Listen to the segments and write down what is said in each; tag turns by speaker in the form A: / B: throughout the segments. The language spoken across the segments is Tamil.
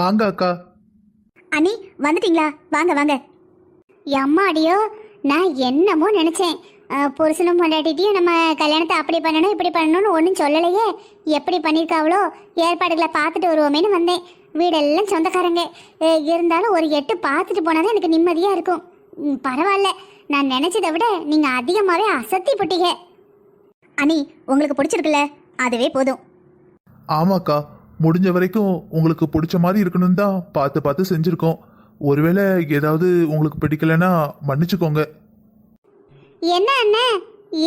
A: வாங்க அக்கா.
B: அண்ணி வந்துட்டீங்களா? வாங்க வாங்க. அம்மாடியோ, நான் என்னமோ நினைச்சேன். புருஷனும் பொண்டாட்டியும் நம்ம கல்யாணத்தை அப்படி பண்ணணும் இப்படி பண்ணணும்னு ஒன்றும் சொல்லலையே. எப்படி பண்ணியிருக்காவளோ ஏற்பாடுகளை பார்த்துட்டு வருவோமேனு வந்தேன். வீடெல்லாம் சொந்தக்காரங்க இருந்தாலும் ஒரு எட்டு பார்த்துட்டு போனாதான் எனக்கு நிம்மதியாக இருக்கும். பரவாயில்ல, நான் நினச்சதை விட நீங்கள் அதிகமாகவே அசத்தி போட்டீங்க. அண்ணி உங்களுக்கு பிடிச்சிருக்குல்ல, அதுவே போதும்.
A: ஆமாக்கா, முடிஞ்ச வரைக்கும் உங்களுக்கு பிடிச்ச மாதிரி இருக்கணும்னு தான் பார்த்து பார்த்து செஞ்சுருக்கோம். ஒருவேளை ஏதாவது உங்களுக்கு பிடிக்கலன்னா மன்னிச்சுக்கோங்க.
B: என்ன அண்ணே,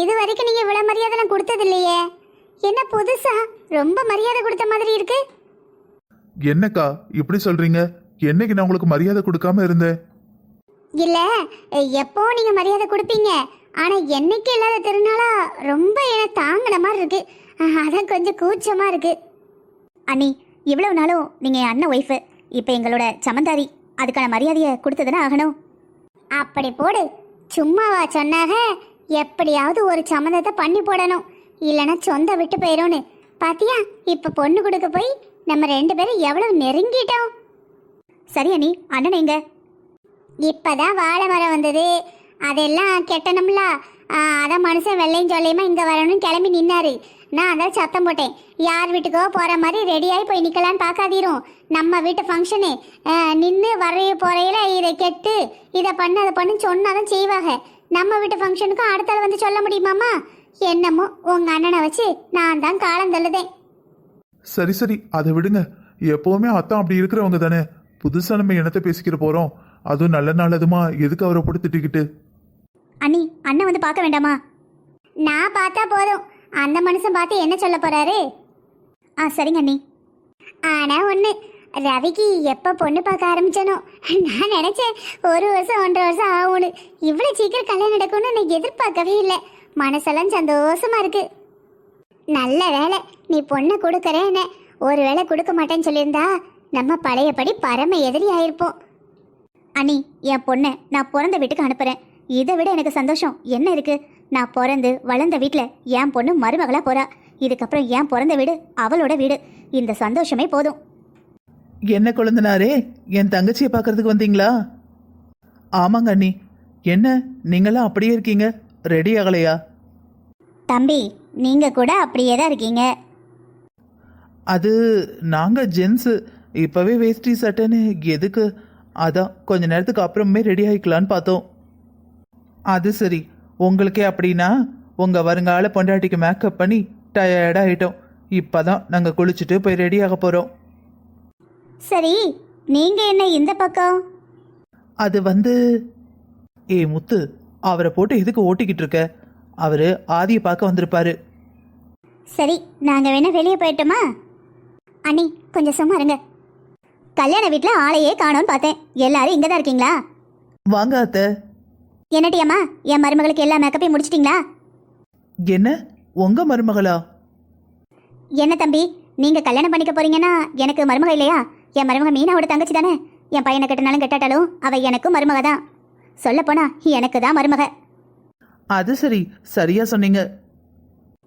B: இது வரைக்கும் நீங்கள் இவ்வளோ மரியாதை கொடுத்தது இல்லையே. என்ன புதுசா ரொம்ப மரியாதை கொடுத்த மாதிரி இருக்கு?
A: என்னக்கா இப்படி சொல்றீங்க? என்னைக்கு நான் உங்களுக்கு மரியாதை கொடுக்காம இருந்தேன்?
B: இல்ல, எப்போ நீங்க மரியாதை கொடுப்பீங்க. ஆனா என்னைக்கு இல்லாத திருநாளா ரொம்ப எனக்கு தாங்கின மாதிரி இருக்கு. அதான் கொஞ்சம் கூச்சமா இருக்கு. அண்ணி, இவ்வளவு நாளும் நீங்க அண்ணன் ஒய்ஃபு, இப்போ எங்களோட சமந்தாரி. அதுக்கான மரியாதையை கொடுத்ததுன்னா ஆகணும். அப்படி போடு. சும்மாவா சொன்னாக? எப்படியாவது ஒரு சம்மந்தத்தை பண்ணி போடணும், இல்லைன்னா சொந்த விட்டு போயிடும்னு. பாத்தியா, இப்ப பொண்ணு கொடுக்க போய் நம்ம 2 பேரும் எவ்வளவு நெருங்கிட்டோம். சரி அண்ணி, அண்ணன் எங்க? இப்பதான் வாழை மரம் வந்தது, அதெல்லாம் கெட்டணும்ல. அதான் மனுஷன் வெள்ளையும் சொல்லியுமா இங்க வரணும்னு கிளம்பி நின்னாரு. நான் அதான் சத்தம் போட்டேன், யார் வீட்டுக்கோ போற மாதிரி ரெடியாகி போய் நிக்கலான்னு பார்க்காதீரும். நம்ம வீட்டு ஃபங்க்ஷனு நின்று வரைய போறையில இதை கெட்டு இதை பண்ணு அதை பண்ணு சொன்னாதான் செய்வாங்க. நம்ம வீட்டு ஃபங்க்ஷனுக்கும் அடுத்தால வந்து சொல்ல முடியுமாமா? என்னமோ உங்க அண்ணனை வச்சு நான் தான் காலம் தள்ளுதேன்.
A: சரி சரி, அதை விடுங்க. எப்பவுமே அத்தான் அப்படி இருக்கிறவங்க தானே. புதுசா நம்ம என்னத்தை பேசிக்கிற போறோம்? அதுவும் நல்ல நல்லதுமா எதுக்கு அவரை போட்டு திட்டிக்கிட்டு?
B: அண்ணி, அண்ணன் வந்து பார்க்க வேண்டாமா? நான் பார்த்தா போதும், அந்த மனுஷன் பார்த்து என்ன சொல்ல போறாரு? சரிங்க அண்ணி. ஆனா ஒண்ணு, ரவிக்கு எப்ப பொண்ணு பார்க்க ஆரம்பிச்சனோ நான் நினைச்சேன் 1 வருஷம் 1.5 வருஷம் ஆகும்னு. இவ்வளவு சீக்கிரம் கல்யாணம் நடக்கும்னு நான் எதிர்பார்க்கவே இல்லை. மனசெல்லாம் சந்தோஷமா இருக்கு. நல்ல வேலை நீ பொண்ணை கொடுக்கறேன்னு. ஒரு வேளை கொடுக்க மாட்டேன்னு சொல்லியிருந்தா நம்ம பழையபடி பரம எதிரி ஆயிருப்போம். அண்ணி, என் பொண்ணை நான் பிறந்த வீட்டுக்கு அனுப்புறேன். இதை விட எனக்கு சந்தோஷம் என்ன இருக்கு? நான் பிறந்து வளர்ந்த வீட்டில் என் பொண்ணு மருமகளா போறா. இதுக்கப்புறம் என் பிறந்த வீடு அவளோட வீடு. இந்த சந்தோஷமே போதும்.
C: என்ன குழந்தனாரே, என் தங்கச்சியை பார்க்கறதுக்கு வந்தீங்களா? ஆமாங்க அண்ணி. என்ன நீங்களாம் அப்படியே இருக்கீங்க, ரெடி ஆகலையா?
B: தம்பி, நீங்க கூட அப்படியே தான் இருக்கீங்க.
C: அது நாங்கள் ஜென்ஸு இப்போவே வேஷ்டி சட்டைன்னு எதுக்கு? அதான் கொஞ்ச நேரத்துக்கு அப்புறமே ரெடி ஆகிக்கலான்னு பார்த்தோம். அது சரி, உங்களுக்கே அப்படின்னா உங்கள் வருங்கால பொண்டாட்டிக்கு மேக்கப் பண்ணி டயர்டாகிட்டோம். இப்போ தான் நாங்கள் குளிச்சுட்டு போய் ரெடி ஆக போகிறோம்.
B: சரி, நீங்க என்ன இந்த பக்கம்?
C: அது வந்து, முத்து, அவரை போட்டு எதுக்கு ஓட்டிக்கிட்டு இருக்க? அவர் ஆதியை பார்க்க வந்திருப்பாரு.
B: சரி, நாங்க வேணா வெளியே போயிட்டோமா? அண்ணி, கொஞ்சம் சும்மா இருங்க. கல்யாண வீட்டில் ஆளையே காணோன்னு பார்த்தேன். எல்லாரும் இங்கே தான் இருக்கீங்களா?
C: வாங்க அத்தை.
B: என்னட்டியம்மா, என் மருமகளுக்கு எல்லா மேக்கப்பையும் முடிச்சிட்டிங்களா?
C: என்ன, உங்க மருமகளா?
B: என்ன தம்பி, நீங்கள் கல்யாணம் பண்ணிக்க போறீங்கன்னா எனக்கு மருமக இல்லையா? என் மருமக மீனாவோட தங்கச்சி தானே. என் பையனை கட்டினாலும் கட்டாட்டாலும் அவள் எனக்கும் மருமக தான். சொல்லப்போனா எனக்கு தான் மருமக.
C: அது சரி, சரியா சொன்னீங்க.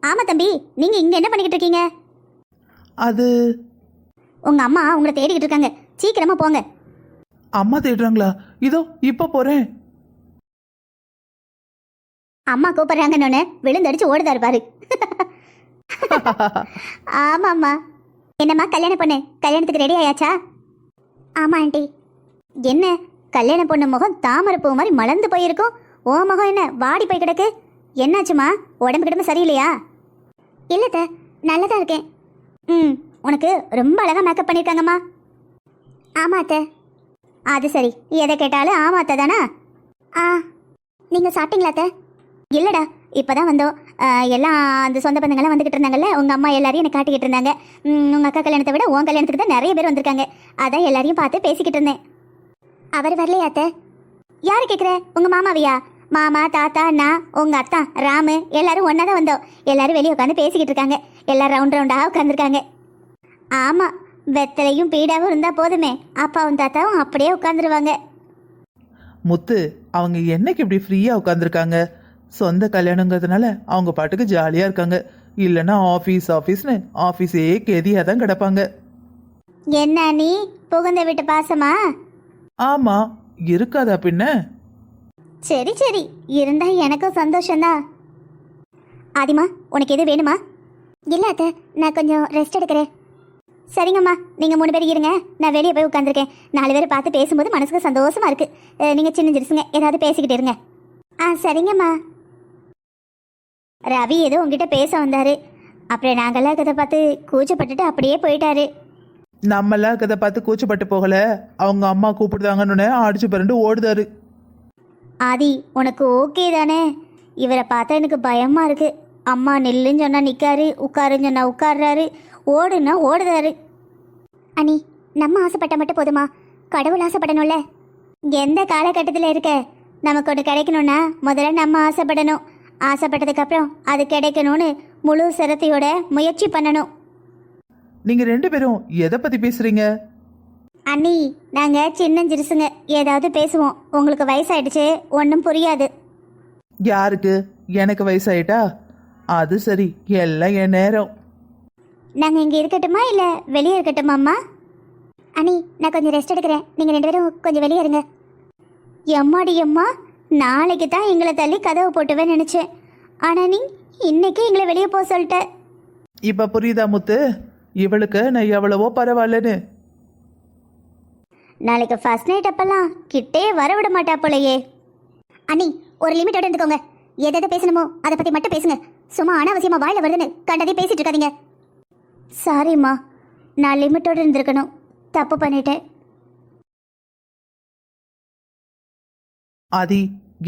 B: ஆமாம் தம்பி, நீங்கள் இங்கே என்ன பண்ணிக்கிட்டு இருக்கீங்க?
C: அது
B: உங்கள் அம்மா உங்களை தேடிக்கிட்டு இருக்காங்க, சீக்கிரமா போங்க.
C: அம்மா தேடுறாங்களா? இதோ இப்போ போறேன்.
B: அம்மா கூப்பிடுறாங்கன்னு விழுந்தடிச்சு ஓடுதாரு பாரு. ஆமாம்மா. என்னம்மா கல்யாண பொண்ணு, கல்யாணத்துக்கு ரெடி ஆயாச்சா? ஆமா ஆண்டி. என்ன கல்யாண பொண்ணு முகம் தாமரை பூ மாதிரி மலர்ந்து போயிருக்கும். ஓ முகம் என்ன வாடி போய் கிடக்கு? என்னாச்சுமா, உடம்பு கிடம்பு சரியில்லையா? இல்லைத்த, நல்லதா இருக்கேன். உனக்கு ரொம்ப அழகா மேக்கப் பண்ணியிருக்காங்கம்மா. ஆமாத்த. அது சரி, எதை கேட்டாலும் ஆமாத்த தானா? நீங்கள் சாப்பிட்டீங்களாத்த? இல்லைடா, இப்போ தான் வந்தோம். எல்லாம் அந்த சொந்த பந்தங்கள்லாம் வந்துக்கிட்டு இருந்தாங்கல்ல, உங்கள் அம்மா எல்லாரையும் எனக்கு காட்டிக்கிட்டு இருந்தாங்க. உங்கள் அக்கா கல்யாணத்தை விட உன் கல்யாணத்துக்கு தான் நிறைய பேர் வந்திருக்காங்க. அதான் எல்லாரையும் பார்த்து பேசிக்கிட்டு இருந்தேன். அவர் வரலையாத்த? யார் கேட்குற? உங்கள் மாமாவையா? மாமா, தாத்தா, அண்ணா, உங்கள் அத்தா, ராமு எல்லாரும் ஒன்றா தான் வந்தோம். எல்லாரும் வெளியே உட்காந்து பேசிக்கிட்டு இருக்காங்க. எல்லாரும் ரவுண்டாக உட்காந்துருக்காங்க. ஆமாம், வெத்தலையும் பீடாவும் இருந்தால் போதுமே, அப்பாவும் தாத்தாவும் அப்படியே உட்காந்துருவாங்க.
C: முத்து, அவங்க என்னைக்கு இப்படி ஃப்ரீயா உட்காந்துருக்காங்க? சொந்த கல்யாணங்கிறதுனால அவங்க பாட்டுக்கு ஜாலியா இருக்காங்க. இல்லைன்னா ஆஃபீஸ்னு ஆஃபீஸே கெதியாக தான் கிடப்பாங்க.
B: என்ன நீ புகுந்த வீட்டு பாசமா?
C: ஆமா, இருக்காதா பின்ன?
B: சரி சரி, இருந்தா எனக்கும் சந்தோஷம்தான். ஆதிமா, உனக்கு எது வேணுமா? இல்லை அத்தை, நான் கொஞ்சம் ரெஸ்ட் எடுக்கிறேன். சரிங்கம்மா, நீங்கள் 3 பேர் இருங்க, நான் வெளியே போய் உட்காந்துருக்கேன். 4 பேர் பார்த்து பேசும்போது மனசுக்கு சந்தோஷமா இருக்கு. நீங்கள் சின்ன சிறுசுங்க, ஏதாவது பேசிக்கிட்டு இருங்க. சரிங்கம்மா. ரவி ஏதோ உங்ககிட்ட பேச வந்தாரு, அப்புறம் நாங்கள்லாம் கதை பார்த்து கூச்சப்பட்டுட்டு அப்படியே போயிட்டாரு.
C: நம்மளாம் கதை பார்த்து கூச்சப்பட்டு போகல, அவங்க அம்மா கூப்பிடுதாங்கன்னு அடிச்சு பிறண்டு ஓடுதாரு.
B: ஆதி, உனக்கு ஓகே தானே? இவரை பார்த்தா எனக்கு பயமா இருக்கு. அம்மா நில்லுன்னு சொன்னா நிற்காரு, உட்காருன்னு சொன்னா உட்கார்றாரு, ஓடுன்னா ஓடுதாரு. அனி, நம்ம ஆசைப்பட்ட மட்டும் போதுமா? கடவுள் ஆசைப்படணும்ல. எந்த காலகட்டத்தில் இருக்க? நமக்கு ஒன்று கிடைக்கணும்னா முதல்ல நம்ம ஆசைப்படணும். ஆசைப்பட்டதுக்கப்புறம் அது கிடைக்கணும்னு முழு சிரத்தையோட முயற்சி பண்ணணும்.
C: நீங்க 2 பேரும் எதை பத்தி பேசுறீங்க?
B: அண்ணி, நாங்கள் சின்ன சிறுசுங்க, ஏதாவது பேசுவோம். உங்களுக்கு வயசாயிடுச்சு, ஒன்றும் புரியாது.
C: யாருக்கு? எனக்கு வயசாயிட்டா? அது சரி, எல்லாம் என் நேரம்.
B: நாங்கள் இங்கே இருக்கட்டுமா இல்லை வெளியே இருக்கட்டுமாம்மா? அண்ணி, நான் கொஞ்சம் ரெஸ்ட் எடுக்கிறேன். நீங்கள் 2 பேரும் கொஞ்சம் வெளியே இருங்க. எம்மாடி எம்மா, நாளைக்கு தான் எங்களை தள்ளி கதவை போட்டுவேன்னு நினச்சேன். ஆனால் நீ இன்னைக்கு எங்களை வெளியே போக சொல்லிட்ட.
C: இப்ப புரியுதா முத்து? இவளுக்கு நான் எவ்வளவோ பரவாயில்லன்னு.
B: நாளைக்கு ஃபர்ஸ்ட் நைட் அப்பெல்லாம் கிட்டே வர விட மாட்டா போலையே. அண்ணி, ஒரு லிமிட்டோட இருந்துக்கோங்க. எதை பேசணுமோ அதை பற்றி மட்டும் பேசுங்க. சும்மா அனாவசியமா வாயில வருதுன்னு கண்டதே பேசிட்டு இருக்காதீங்க. சாரிம்மா, நான் லிமிட்டோட இருந்திருக்கணும். தப்பு பண்ணிட்டேன்.
C: ஆதி,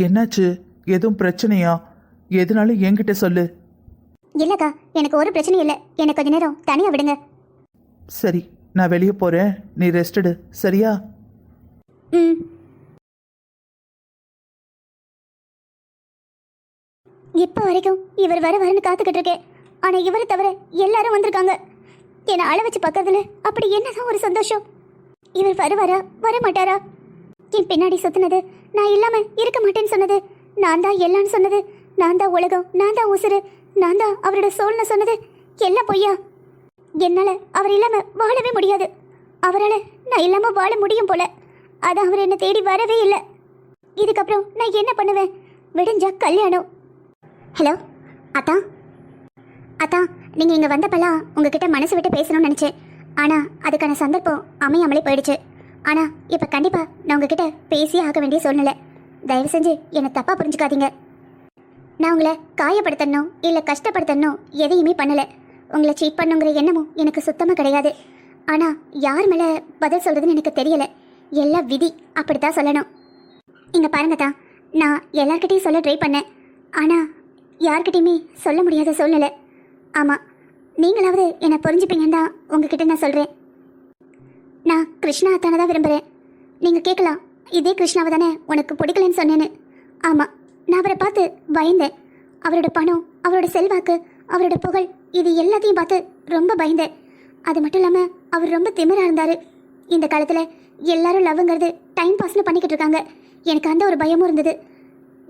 C: என்னாச்சு? எதுவும் பிரச்சனையா? எதுனாலும் என்கிட்ட சொல்லு.
B: இல்லக்கா, எனக்கு ஒரு பிரச்சனையும் இல்லை. எனக்கு கொஞ்ச நேரம் தனியா விடுங்க.
C: சரி, நான் வெளியே போறேன், நீ ரெஸ்ட் எடு, சரியா?
B: ம். இப்போ வரைக்கும் இவர் வரன்னு காத்துக்கிட்டு இருக்கேன். ஆனா இவரை தவிர எல்லாரும் வந்திருக்காங்க. என்னை அழ வச்சு பார்க்கறதுல அப்படி என்னதான் ஒரு சந்தோஷம். இவர் வருவாரா வர மாட்டாரா? என் பின்னாடி சுத்தினது, நான் இல்லாம இருக்க மாட்டேன்னு சொன்னது, நான் தான் எல்லான்னு சொன்னது, நான் தான் உலகம், நான் தான் உசுறு, நான் தான் அவரோட சோல்னு சொன்னது எல்லாம் பொய்யா? என்னால அவர் இல்லாம வாழவே முடியாது. அவரால் நான் இல்லாம வாழ முடியும் போல. அதான் அவர் என்னை தேடி வரவே இல்லை. இதுக்கப்புறம் நான் என்ன பண்ணுவேன்? விடிஞ்சா கல்யாணம். ஹலோ அத்தா. அத்தா, நீங்கள் இங்கே வந்தப்பெல்லாம் உங்ககிட்ட மனசு விட்டு பேசணும்னு நினச்சேன். ஆனால் அதுக்கான சந்தர்ப்பம் அமையாமலே போயிடுச்சு. ஆனால் இப்போ கண்டிப்பாக நான் உங்ககிட்ட பேசியே ஆக வேண்டிய சூழ்நிலை. தயவு செஞ்சு என்னை தப்பாக புரிஞ்சுக்காதீங்க. நான் உங்களை காயப்படுத்தணும் இல்லை கஷ்டப்படுத்தணும் எதையுமே பண்ணலை. உங்களை சீட் பண்ணுங்கிற எண்ணமும் எனக்கு சுத்தமாக கிடையாது. ஆனால் யார் மேலே பதில் சொல்கிறதுன்னு எனக்கு தெரியலை. எல்லாம் விதி, அப்படித்தான் சொல்லணும். இங்கே பாருங்க தான், நான் எல்லார்கிட்டையும் சொல்ல ட்ரை பண்ணேன். ஆனால் யார்கிட்டையுமே சொல்ல முடியாத சூழ்நிலை. ஆமாம், நீங்களாவது என்னை புரிஞ்சுப்பீங்கன்னு தான் உங்ககிட்ட நான் சொல்கிறேன். நான் கிருஷ்ணா அத்தானை தான் விரும்புகிறேன். நீங்கள் கேட்கலாம், இதே கிருஷ்ணாவை தானே உனக்கு பிடிக்கலன்னு சொன்னேன்னு. ஆமாம், நான் அவரை பார்த்து பயந்தேன். அவரோட பணம், அவரோட செல்வாக்கு, அவரோட புகழ், இது எல்லாத்தையும் பார்த்து ரொம்ப பயந்தேன். அது மட்டும் இல்லாமல் அவர் ரொம்ப திமிராக இருந்தார். இந்த காலத்தில் எல்லாரும் லவ்ங்கிறது டைம் பாஸ்னு பண்ணிக்கிட்டு இருக்காங்க. எனக்கு அந்த ஒரு பயமும் இருந்தது.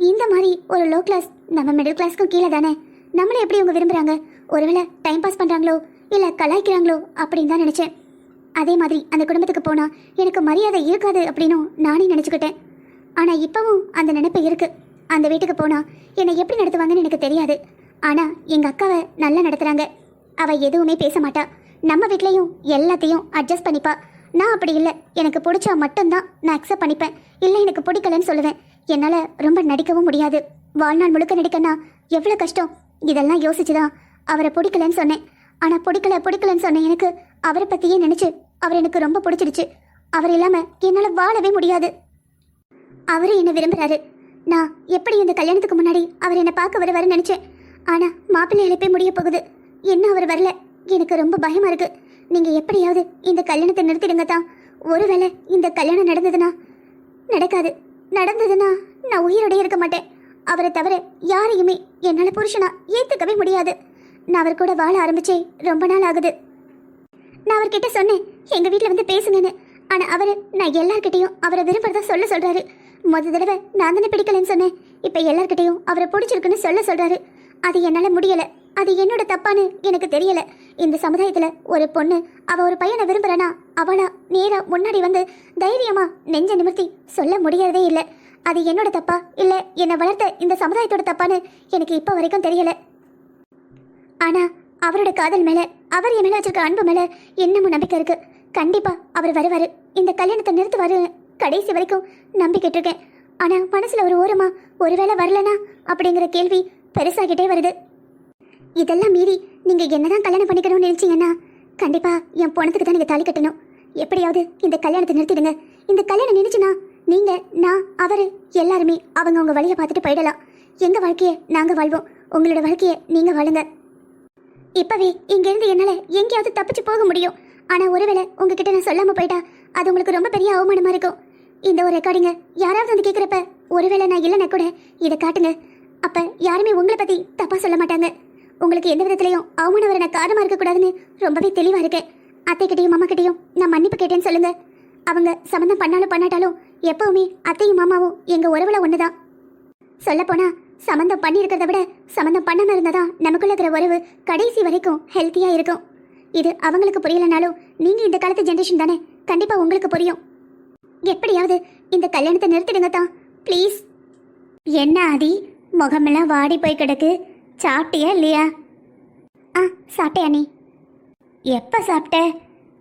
B: இந்த மாதிரி ஒரு லோ கிளாஸ் நம்ம மிடில் கிளாஸ்க்கும் கீழே தானே. நம்மளை எப்படி அவங்க விரும்புகிறாங்க? ஒருவேளை டைம் பாஸ் பண்ணுறாங்களோ இல்லை கலாய்க்கிறாங்களோ அப்படின்னு தான் நினச்சேன். அதே மாதிரி அந்த குடும்பத்துக்கு போனால் எனக்கு மரியாதை இருக்காது அப்படின்னும் நானே நினச்சிக்கிட்டேன். ஆனால் இப்போவும் அந்த நினைப்பு இருக்குது. அந்த வீட்டுக்கு போனால் என்னை எப்படி நடத்துவாங்கன்னு எனக்கு தெரியாது. ஆனால் எங்கள் அக்காவை நல்லா நடத்துகிறாங்க. அவள் எதுவுமே பேச மாட்டா. நம்ம வீட்லேயும் எல்லாத்தையும் அட்ஜஸ்ட் பண்ணிப்பா. நான் அப்படி இல்லை. எனக்கு பிடிச்சா மட்டும்தான் நான் அக்செப்ட் பண்ணிப்பேன். இல்லை எனக்கு பிடிக்கலன்னு சொல்லுவேன். என்னால் ரொம்ப நடிக்கவும் முடியாது. வாழ்நாள் முழுக்க நடிக்கன்னா எவ்வளோ கஷ்டம். இதெல்லாம் யோசிச்சுதான் அவரை பிடிக்கலன்னு சொன்னேன். ஆனால் பிடிக்கலன்னு சொன்னேன். எனக்கு அவரை பற்றியே நினச்சி அவர் எனக்கு ரொம்ப பிடிச்சிடுச்சு. அவர் இல்லாமல் என்னால் வாழவே முடியாது. அவரும் என்னை விரும்புகிறாரு. நான் எப்படி இந்த கல்யாணத்துக்கு முன்னாடி அவர் என்னை பார்க்க வருவாருன்னு நினச்சேன். ஆனால் மாப்பிள்ளை இழைப்பே முடிய போகுது. என்ன அவர் வரல. எனக்கு ரொம்ப பயமாக இருக்குது. நீங்கள் எப்படியாவது இந்த கல்யாணத்தை நிறுத்திடுங்க தான். ஒருவேளை இந்த கல்யாணம் நடந்ததுன்னா நான் உயிரோட இருக்க மாட்டேன். அவரை தவிர யாரையுமே என்னால் புருஷனா ஏற்றுக்கவே முடியாது. நான் அவர் கூட வாழ ஆரம்பிச்சே ரொம்ப நாள் ஆகுது. நான் அவர்கிட்ட சொன்னேன், எங்கள் வீட்டில் வந்து பேசுங்கன்னு. ஆனால் அவர் நான் எல்லார்கிட்டையும் அவரை விரும்புறதா சொல்கிறாரு. முதல் தடவை நான் தானே பிடிக்கலன்னு சொன்னேன். இப்போ எல்லார்கிட்டையும் அவரை பிடிச்சிருக்குன்னு சொல்கிறாரு. அது என்னால் முடியலை. அது என்னோட தப்பான்னு எனக்கு தெரியல. இந்த சமுதாயத்துல ஒரு பொண்ணு அவ ஒரு பையனை விரும்புறனா அவளா நேரா முன்னாடி வந்து தைரியமா நெஞ்ச நிமிர்த்தி சொல்ல முடியறதே இல்ல. அது என்னோட தப்பா இல்ல என்னை வளர்த்த இந்த சமுதாயத்தோட தப்பான்னு எனக்கு இப்ப வரைக்கும் தெரியல. ஆனா அவரோட காதல் மேல, அவர் என் மேல வச்சிருக்க அன்பு மேல இன்னமும் நம்பிக்கை இருக்கு. கண்டிப்பா அவர் வருவாரு, இந்த கல்யாணத்தை நிறுத்துவாரு, கடைசி வரைக்கும் நம்பிக்கிட்டு இருக்கேன். ஆனா மனசுல ஒரு ஓரமா ஒருவேளை வரலனா அப்படிங்கிற கேள்வி பெருசாகிட்டே வருது. இதெல்லாம் மீறி நீங்க என்னதான் கல்யாணம் பண்ணிக்கணும்னு நினைச்சீங்கன்னா கண்டிப்பா என் பொணத்துக்கு தான் நீங்க தாலி கட்டணும். எப்படியாவது இந்த கல்யாணத்தை நிறுத்திடுங்க. இந்த கல்யாணம் நினைச்சுனா நீங்க, நான், அவரு எல்லாருமே அவங்க வழியை பார்த்துட்டு போயிடலாம். எங்க வாழ்க்கையை நாங்க வாழ்வோம், உங்களோட வாழ்க்கையை நீங்க வாழுங்க. இப்பவே இங்க இருந்து என்னால எங்கேயாவது தப்பிச்சு போக முடியும். ஆனா ஒருவேளை உங்ககிட்ட நான் சொல்லாம போயிட்டா அது உங்களுக்கு ரொம்ப பெரிய அவமானமா இருக்கும். இந்த ஒரு ரெக்கார்டிங்க யாராவது வந்து கேட்குறப்ப ஒருவேளை நான் இல்லைன்னா கூட இதை காட்டுங்க. அப்ப யாருமே உங்களை பத்தி தப்பா சொல்ல மாட்டாங்க. உங்களுக்கு எந்த விதத்திலையும் அவமானம் வர நான் காரணமா இருக்கக்கூடாதுன்னு ரொம்பவே தெளிவா இருக்கேன். அத்தைக்கிட்டையும் மாமா கிட்டையும் நான் மன்னிப்பு கேட்டேன்னு சொல்லுங்க. அவங்க சம்மந்தம் பண்ணாலும் பண்ணாட்டாலும் எப்பவுமே அத்தையும் மாமாவும் எங்க உறவுல ஒண்ணுதான். சொல்ல போனா சம்மந்தம் பண்ணியிருக்கிறத விட சம்மந்தம் பண்ணாம இருந்ததா நமக்குள்ள இருக்கிற உறவு கடைசி வரைக்கும் ஹெல்த்தியா இருக்கும். இது அவங்களுக்கு புரியலனாலும் நீங்க இந்த காலத்து ஜென்ரேஷன் தானே, கண்டிப்பா உங்களுக்கு புரியும். எப்படியாவது இந்த கல்யாணத்தை நிறுத்திடுங்க தான் ப்ளீஸ். என்ன ஆதி, முகமெல்லாம் வாடி போய் கிடக்கு, சாப்பிட்டியா இல்லையா? சாப்பிட்டியா நீ? எப்போ சாப்பிட்ட?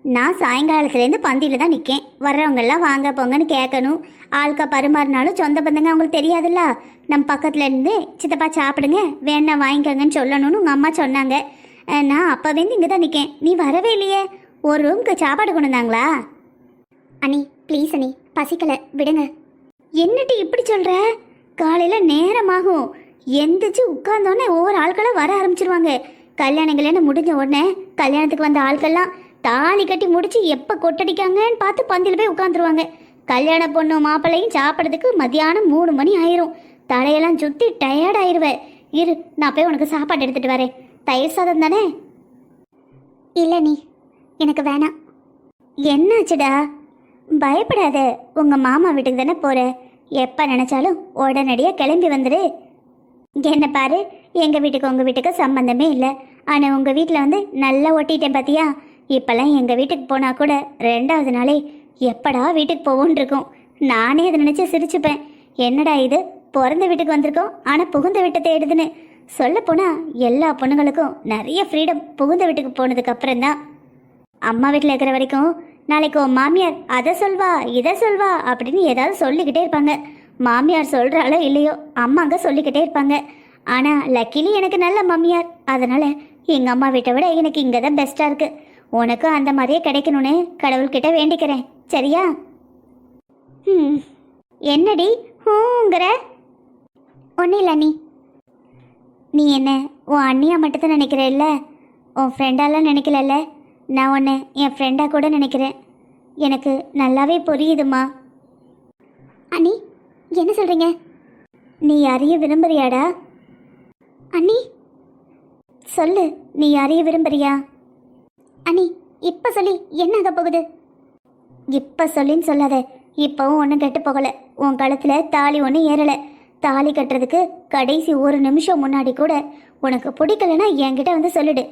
B: நான் சாயங்காலத்துலேருந்து பந்தியில் தான் நிற்கேன். வர்றவங்கெல்லாம் வாங்க போங்கன்னு கேட்கணும். ஆளுக்கா பரிமாறினாலும் சொந்த பந்தங்க அவங்களுக்கு தெரியாதுல்ல. நம்ம பக்கத்துல இருந்து சித்தப்பா சாப்பிடுங்க, வேணா வாங்கிக்கோங்கன்னு சொல்லணும்னு உங்கள் அம்மா சொன்னாங்க. நான் அப்போவேந்து இங்கே தான் நிற்கேன். நீ வரவே இல்லையே. ஒரு ரூமுக்கு சாப்பாடு கொண்டு வந்தாங்களா? அண்ணி ப்ளீஸ் அண்ணி, பசிக்கலை, விடுங்க. என்னட்டு இப்படி சொல்கிற? காலையில் நேரமாகும், எந்திரிச்சு உட்கார்ந்தோடனே ஒவ்வொரு ஆட்களாக வர ஆரம்பிச்சிருவாங்க. கல்யாணம் முடிஞ்ச உடனே கல்யாணத்துக்கு வந்த ஆட்கள்லாம் தாலி கட்டி முடிச்சு எப்போ கொட்டடிக்காங்கன்னு பார்த்து பந்தியில் போய் உட்காந்துருவாங்க. கல்யாண பொண்ணு மாப்பிள்ளையும் சாப்பிட்றதுக்கு மதியானம் 3 மணி ஆயிரும். தலையெல்லாம் சுற்றி டயர்ட் ஆயிடுவேன். இரு, நான் போய் உனக்கு சாப்பாடு எடுத்துகிட்டு வரேன். தயிர் சாதம் தானே? இல்லை நீ, எனக்கு வேணாம். என்னாச்சுடா? பயப்படாத, உங்கள் மாமா வீட்டுக்கு தானே போகிற. எப்போ நினச்சாலும் உடனடியாக கிளம்பி வந்துடு. என்ன பாரு, எங்கள் வீட்டுக்கு உங்கள் வீட்டுக்கு சம்மந்தமே இல்லை. ஆனால் உங்கள் வீட்டில் வந்து நல்லா ஒட்டிட்டேன் பார்த்தியா? இப்போல்லாம் எங்கள் வீட்டுக்கு போனால் கூட 2வது நாளே எப்படா வீட்டுக்கு போவோன்னு இருக்கும். நானே அதை நினச்சி சிரிச்சுப்பேன். என்னடா இது, பிறந்த வீட்டுக்கு வந்திருக்கோம் ஆனால் புகுந்த வீட்டை தேடுதுன்னு. சொல்லப்போனால் எல்லா பொண்ணுங்களுக்கும் நிறைய ஃப்ரீடம் புகுந்த வீட்டுக்கு போனதுக்கு அப்புறம்தான். அம்மா வீட்டில் இருக்கிற வரைக்கும் நாளைக்கு உன் மாமியார் அதை சொல்வா இதை சொல்வா அப்படின்னு ஏதாவது சொல்லிக்கிட்டே இருப்பாங்க. மாமியார் சொல்கிறாளோ இல்லையோ அம்மாங்க சொல்லிக்கிட்டே இருப்பாங்க. ஆனால் லக்கிலி எனக்கு நல்ல மாமியார். அதனால் எங்கள் அம்மா வீட்டை விட எனக்கு இங்கே தான் பெஸ்ட்டாக இருக்குது. உனக்கும் அந்த மாதிரியே கிடைக்கணும்னு கடவுள்கிட்ட வேண்டிக்கிறேன், சரியா? என்னடி ஹூங்கிற? ஒன்றும் இல்லை அண்ணி. நீ என்ன உன் அண்ணியா மட்டும்தான் நினைக்கிற இல்லை, உன் ஃப்ரெண்டாலாம் நினைக்கலல்ல. நான் உன்னை என் ஃப்ரெண்டாக கூட நினைக்கிறேன். எனக்கு நல்லாவே புரியுதுமா. அண்ணி என்ன சொல்கிறீங்க? நீ யாரையும் விரும்புறியாடா? அண்ணி சொல்லு, நீ யாரையும் விரும்புறியா? அண்ணி இப்போ சொல்லி என்ன ஆக போகுது? இப்போ சொல்லின்னு சொல்லாத. இப்போவும் ஒன்றும் கெட்டு போகலை. உன் கழுத்தில் தாலி ஒன்றும் ஏறலை. தாலி கட்டுறதுக்கு கடைசி 1 நிமிஷம் முன்னாடி கூட உனக்கு பிடிக்கலன்னா என்கிட்ட வந்து சொல்லிடு.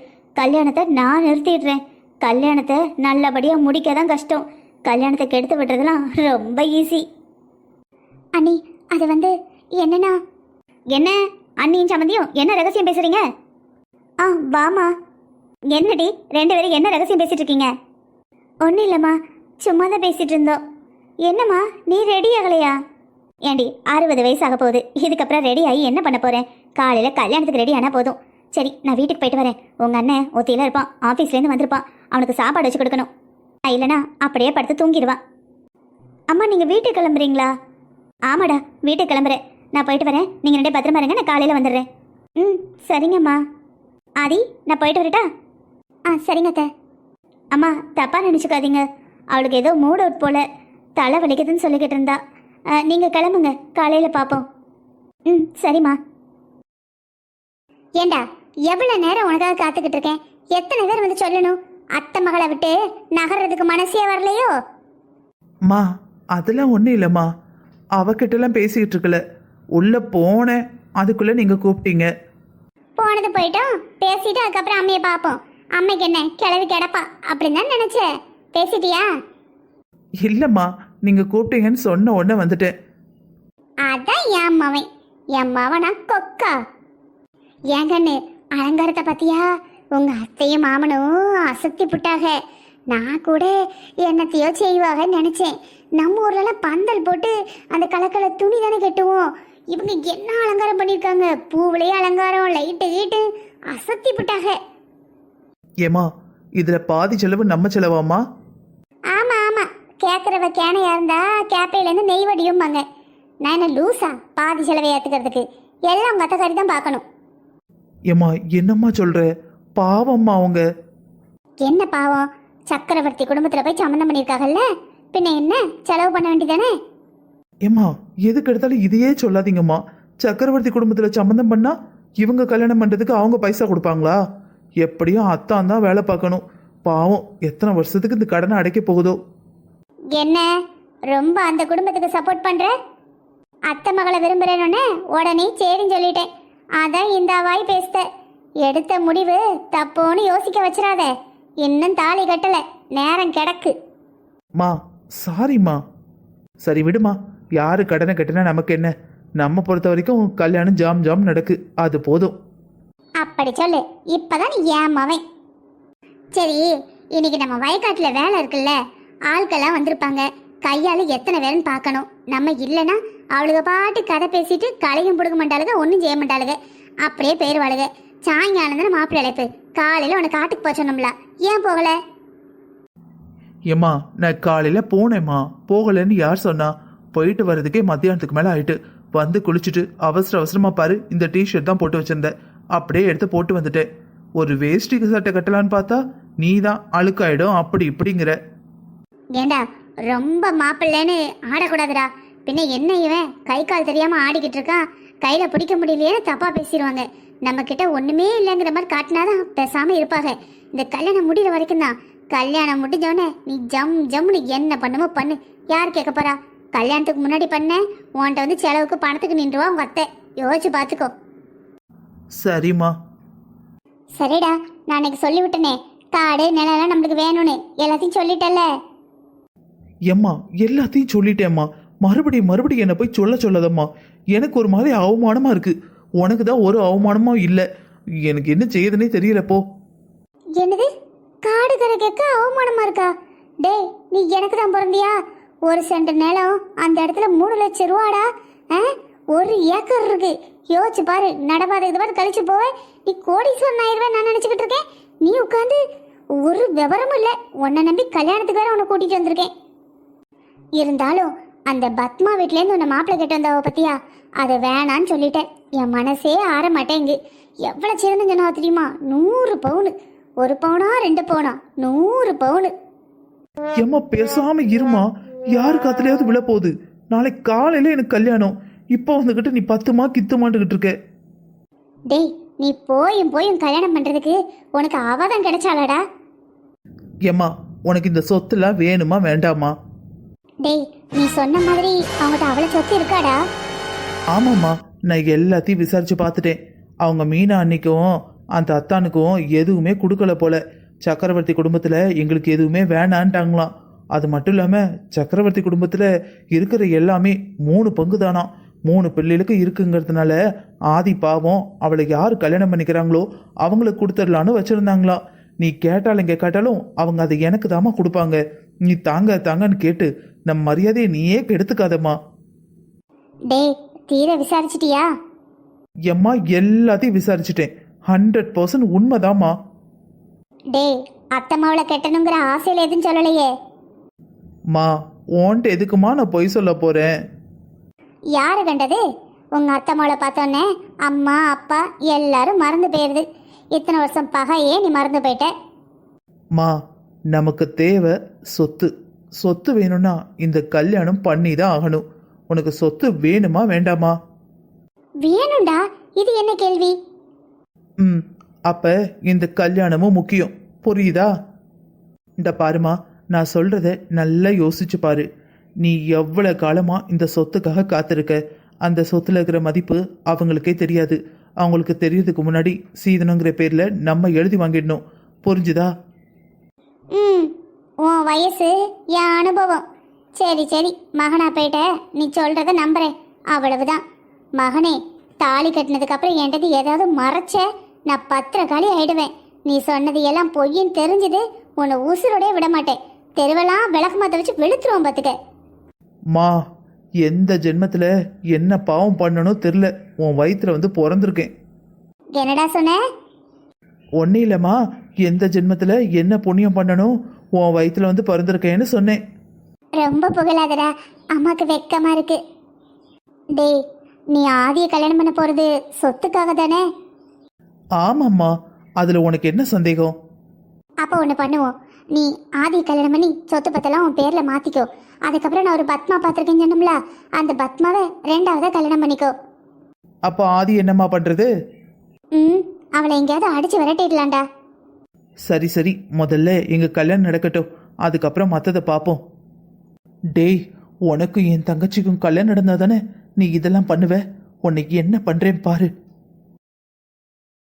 B: கல்யாணத்தை நான் நிறுத்திடுறேன். கல்யாணத்தை நல்லபடியாக முடிக்க தான் கஷ்டம். கல்யாணத்தை கெடுத்து விடுறதுலாம் ரொம்ப ஈஸி. அண்ணி அது வந்து என்னன்னா... என்ன அண்ணியும் சம்மந்தியும் என்ன ரகசியம் பேசுறீங்க? வாமா. என்னடி 2 பேரும் என்ன ரகசியம் பேசிட்டு இருக்கீங்க? ஒன்றும் இல்லைம்மா, சும்மா தான் பேசிட்டு இருந்தோம். என்னம்மா நீ ரெடி ஆகலையா? ஏண்டி 60 வயசாக போகுது, இதுக்கப்புறம் ரெடி ஆகி என்ன பண்ண போகிறேன்? காலையில் கல்யாணத்துக்கு ரெடி ஆனால் போதும். சரி, நான் வீட்டுக்கு போயிட்டு வரேன். உங்கள் அண்ணன் ஒத்தியில் இருப்பான், ஆஃபீஸ்லேருந்து வந்திருப்பான். அவனுக்கு சாப்பாடு வச்சு கொடுக்கணும். இல்லைனா அப்படியே படுத்து தூங்கிடுவான். அம்மா நீங்கள் வீட்டுக்கு கிளம்புறீங்களா? ஆமாடா, வீட்டுக்கு கிளம்புறேன். நான் போயிட்டு வரேன். நீங்கள் 2 பத்திரமா இருங்க, நான் காலையில் வந்துடுறேன். சரிங்கம்மா. ஆதி, நான் போயிட்டு வரட்டா? சரிங்க அத்தை. அம்மா தப்பாக நினச்சிக்காதீங்க, அவளுக்கு ஏதோ மூட் அவுட் போல் தலை வலிக்குதுன்னு சொல்லிக்கிட்டு இருந்தா. நீங்கள் கிளம்புங்க, காலையில் பார்ப்போம். சரிம்மா. ஏண்டா எவ்வளோ நேரம் உனக்காக காத்துக்கிட்டு இருக்கேன். எத்தனை பேர் வந்து சொல்லணும்? அத்தை மகளை விட்டு நகர்றதுக்கு மனசே வரலையோ?
C: மா அதெல்லாம் ஒன்றும் இல்லைம்மா, அவகிட்டலாம் பேசிக்கிட்டு இருக்கல. உள்ளே போனேன், அதுக்குள்ளே நீங்கள் கூப்பிட்டீங்க.
B: போனது போயிட்டோம், பேசிட்டு அதுக்கப்புறம் அம்மையை பார்ப்போம். அம்மைக்கு என்ன கிளவி கிடப்பா அப்படின்னு தான் நினைச்சேன். பேசிட்டியா?
C: இல்லைம்மா, நீங்கள் கூப்பிட்டீங்கன்னு சொன்ன உடனே வந்துட்டேன்.
B: அதான் என் மவனா கொக்கா. ஏன் கண்ணு அலங்காரத்தை பத்தியா? உங்க அத்தையும் மாமனும் அசத்தி புட்டாக. நான் கூட என்னத்தையோ செய்வாகன்னு நினைச்சேன். நம்ம ஊர்லலாம் பந்தல் போட்டு அந்த கலக்கலை துணி தானே கட்டுவோம். இவங்க என்ன அலங்காரம் பண்ணியிருக்காங்க! பூவிலேயே அலங்காரம், லைட்டு கீட்டு அசத்தி புட்டாக.
C: ஏம்மா, இதில் பாதி செலவு நம்ம செலவாம்மா?
B: ஆமா ஆமா, கேட்குறவ கேனையா இருந்தா கேப்பையிலேருந்து நெய் வடியும்பாங்க. நான் என்ன லூசா பாதி செலவை ஏற்றுக்கிறதுக்கு? எல்லாம் உங்க அத்தைக்காரி தான் பார்க்கணும்.
C: ஏம்மா, என்னம்மா சொல்கிற? பாவம்மா அவங்க.
B: என்ன பாவம்? சக்கரவர்த்தி குடும்பத்தில் போய் சம்மந்தம் பண்ணியிருக்காங்கல்ல, பின்ன என்ன செலவு பண்ண வேண்டியதானே?
C: ஏம்மா, எதுக்கு எடுத்தாலும் இதையே சொல்லாதீங்கம்மா. சக்கரவர்த்தி குடும்பத்தில் சம்மந்தம் பண்ணா இவங்க கல்யாணம் பண்ணுறதுக்கு அவங்க பைசா கொடுப்பாங்களா? எப்படியும் அத்தான் தான் வேலை பார்க்கணும். பாவம், எத்தனை வருஷத்துக்கு இந்த கடனை அடைக்க போகுதோ.
B: என்ன ரொம்ப அந்த குடும்பத்துக்கு சப்போர்ட் பண்ற? அத்தை மகளை விரும்புறேன்னு உடனே சரின்னு சொல்லிட்டேன். அதான் இந்த வாய் பேசுத. எடுத்த முடிவு தப்போன்னு யோசிக்க வச்சிடாத. இன்னும் தாலி கட்டல, நேரம் கிடக்கு.
C: மா, சாரிம்மா. சரி விடுமா, யாரு கடனை கட்டினா நமக்கு என்ன? நம்ம பொறுத்த வரைக்கும் கல்யாணம் ஜாம் ஜாம் நடக்கு, அது போதும்.
B: அப்படி சொல்லு. இப்பதான் நீ ஏன் மவன். சரி, இன்னைக்கு நம்ம வயக்காட்டுல வேலை இருக்குல்ல, ஆட்கள்லாம் வந்திருப்பாங்க. கையால எத்தனை வேலைன்னு பார்க்கணும். நம்ம இல்லைன்னா அவளுக பாட்டு கதை பேசிட்டு களையும் பிடுக்க மாட்டாளுங்க, ஒன்றும் செய்ய மாட்டாளுங்க, அப்படியே போயிடுவாளுங்க. சாயங்காலம் தானே மாப்பிள்ளை அழைப்பு. காலையில உனக்கு காட்டுக்கு போச்சோம்ல, ஏன் போகல?
C: ஏம்மா, நான் காலையில் போனேம்மா. போகலன்னு யார் சொன்னா? போயிட்டு வர்றதுக்கே மத்தியானத்துக்கு மேலே ஆயிட்டு. வந்து குளிச்சுட்டு அவசரமாக பாரு, இந்த டிஷர்ட் தான் போட்டு வச்சிருந்தேன், அப்படியே எடுத்து போட்டு வந்துட்டேன். ஒரு வேஷ்டிக்கு சட்டை கட்டலான்னு பார்த்தா நீ தான் அழுக்காயிடும் அப்படி இப்படிங்கிற.
B: ஏண்டா ரொம்ப மாப்பிள்ளைன்னு ஆடக்கூடாதுடா. பின்ன என்ன இவன் கை கால் தெரியாம ஆடிக்கிட்டு இருக்கான், கையில பிடிக்க முடியலையேன்னு தப்பா பேசிடுவாங்க. நம்ம கிட்ட ஒண்ணுமே இல்லைங்கிற மாதிரி காட்டினாதான் பேசாம இருப்பாங்க. இந்த கல்யாணம் முடிகிற வரைக்கும் தான். கல்யாணம் முடிஞ்சோடனே நீ ஜம் ஜம்னு என்ன பண்ணுமோ பண்ணு, யார் கேட்க போறா? கல்யாணத்துக்கு முன்னாடி பண்ண உன்கிட்ட வந்து செலவுக்கு பணத்துக்கு நின்றுவா உங்க அத்தை. யோசிச்சு பார்த்துக்கோ.
C: சரிம்மா.
B: சரிடா, நான் அன்னைக்கு சொல்லிவிட்டனே, காடு நிலம் நம்மளுக்கு வேணும்னு எல்லாத்தையும் சொல்லிட்டல.
C: ஏம்மா, எல்லாத்தையும் சொல்லிட்டேம்மா. மறுபடியும் என்னை போய் சொல்லாதம்மா. எனக்கு ஒரு மாதிரி அவமானமா இருக்கு. உனக்கு தான் ஒரு அவமானமும் இல்லை. எனக்கு என்ன செய்யுதுன்னே தெரியலப்போ.
B: என்னது? காடு கரை கேட்க அவமானமா இருக்கா? டேய், நீ எனக்கு தான் பிறந்தியா? ஒரு சென்ட் நிலம் அந்த இடத்துல 3 லட்சம் ரூபாடா. 1 ஏக்கர் இருக்கு. யோசிச்சு பாரு. நடப்பாதை இது மாதிரி கழிச்சு போவ நீ கோடீஸ்வரன் ஆயிடுவேன் நான் நினைச்சுக்கிட்டு இருக்கேன். நீ உட்காந்து ஒரு விவரமும் இல்லை. உன்னை நம்பி கல்யாணத்துக்கு வேற உன்னை கூட்டிட்டு வந்திருக்கேன். இருந்தாலும் அந்த பத்மா வீட்டிலேருந்து உன்னை மாப்பிள்ளை கேட்டு வந்தவ பத்தியா, அதை வேணான்னு சொல்லிட்டேன். என் மனசே ஆற மாட்டேங்கு. எவ்வளோ சிறந்த ஜனா தெரியுமா? 100 பவுனு. 1 பவுனா 2 பவுனா 100 பவுனு.
C: ஏம்மா, பேசாம இருமா. யாரு காத்துலயாவது விழ போகுது. நாளைக்கு காலையில எனக்கு கல்யாணம். இப்போ வந்துகிட்டு நீ 10மா கித்துமாட்டுக்கிட்டு இருக்க.
B: டேய், நீ போயும் கல்யாணம் பண்றதுக்கு உனக்கு அவதான் கிடைச்சாலடா.
C: ஏம்மா, உனக்கு இந்த சொத்துலாம் வேணுமா வேண்டாமா?
B: டேய், நீ சொன்ன மாதிரி அவங்ககிட்ட அவ்வளவு சொத்து இருக்காடா?
C: ஆமாம்மா, நான் எல்லாத்தையும் விசாரிச்சு பார்த்துட்டேன். அவங்க மீனா அன்னைக்கும் அந்த அத்தானுக்கும் எதுவுமே கொடுக்கல போல. சக்கரவர்த்தி குடும்பத்தில் எங்களுக்கு எதுவுமே வேணான்ட்டாங்களாம். அது மட்டும் இல்லாமல் சக்கரவர்த்தி குடும்பத்தில் இருக்கிற எல்லாமே 3 பங்கு தானா. 3 பிள்ளைகளுக்கு இருக்குங்கிறதுனால ஆதி பாவம் அவளை யார் கல்யாணம் பண்ணிக்கிறாங்களோ அவங்களுக்கு கொடுத்துடலான்னு வச்சுருந்தாங்களாம். நீ கேட்டாலும் அவங்க அதை எனக்கு தாமா கொடுப்பாங்க. நீ தாங்கன்னு கேட்டு நம் மரியாதையை நீயே கெடுத்துக்காதம்மா.
B: டேய், தீர விசாரிச்சிட்டியா?
C: எம்மா, எல்லாத்தையும் விசாரிச்சுட்டேன். 100% உண்மைதாம்மா.
B: டேய், அத்தை மாவளை கெட்டணுங்கிற ஆசையில எதுவும் சொல்லலையே?
C: மா, ஓன்ட்டு எதுக்குமா நான் பொய் சொல்ல போறேன்?
B: யாரு கண்டது? உங்க அத்தை மாவளை பார்த்தோன்னே அம்மா அப்பா எல்லாரும் மறந்து போயிருது. இத்தனை வருஷம் பகையே நீ மறந்து போயிட்ட.
C: மா, நமக்கு தேவை சொத்து. சொத்து வேணும்னா இந்த கல்யாணம் பண்ணி தான் ஆகணும். உனக்கு சொத்து வேணுமா வேண்டாமா?
B: வேணும்டா. இது என்ன கேள்வி?
C: அப்ப இந்த கல்யாணமும் முக்கியம், புரியுதா? இந்த பாருமா, நான் சொல்றத நல்லா யோசிச்சு பாரு. நீ எவ்வளவு காலமா இந்த சொத்துக்காக காத்திருக்க. அந்த சொத்துல இருக்கிற மதிப்பு அவங்களுக்கே தெரியாது. அவங்களுக்கு தெரியறதுக்கு முன்னாடி சீதனங்கிற பேர்ல நம்ம எழுதி வாங்கிடணும். புரிஞ்சுதா?
B: ம் உன் வயசு என் அனுபவம். சரி சரி மகனா போயிட்ட, நீ சொல்றத நம்புறேன், அவ்வளவுதான். மகனே, தாலி கட்டினதுக்கு அப்புறம் என்கிட்ட ஏதாவது மறைச்ச, நான் பத்திரக்காளி ஆயிடுவேன். நீ சொன்னது எல்லாம் பொய்ன்னு தெரிஞ்சது, உன்னை உசுரோடே விட மாட்டேன். தெருவெல்லாம் விளக்கு மாத்த வச்சு வெளுத்துருவோம் பார்த்துக்க.
C: மா, எந்த ஜென்மத்துல என்ன பாவம் பண்ணணும் தெரில, உன் வயிற்றுல வந்து பிறந்திருக்கேன்.
B: என்னடா சொன்ன?
C: ஒன்றும் இல்லைம்மா, எந்த ஜென்மத்தில் என்ன புண்ணியம் பண்ணணும் உன் வயிற்றுல வந்து பிறந்திருக்கேன்னு சொன்னேன்.
B: ரொம்ப புகழாதடா, அம்மாக்கு வெக்கமா இருக்கு. டேய், நீ ஆதியை கல்யாணம் பண்ண போறது சொத்துக்காக தானே?
C: ஆமாம்மா, அதில் உனக்கு என்ன சந்தேகம்?
B: அப்போ ஒன்று பண்ணுவோம். நீ ஆதி கல்யாணம் பண்ணி சொத்து பத்தெல்லாம் உன் பேர்ல மாத்திக்கோ. அதுக்கப்புறம் நான் ஒரு பத்மா பார்த்துருக்கேன்னு சொன்னோம்ல, அந்த பத்மாவை 2ஆவதா கல்யாணம் பண்ணிக்கோ.
C: அப்போ ஆதி என்னம்மா பண்ணுறது?
B: ம் அவளை எங்கேயாவது அடிச்சு விரட்டிடலாம்டா.
C: சரி சரி, முதல்ல எங்கள் கல்யாணம் நடக்கட்டும், அதுக்கப்புறம் மற்றதை பார்ப்போம். டேய், உனக்கும் என் தங்கச்சிக்கும் கல்யாணம் நடந்தால் தானே நீ இதெல்லாம் பண்ணுவ. உன்னைக்கு என்ன பண்ணுறேன் பாரு.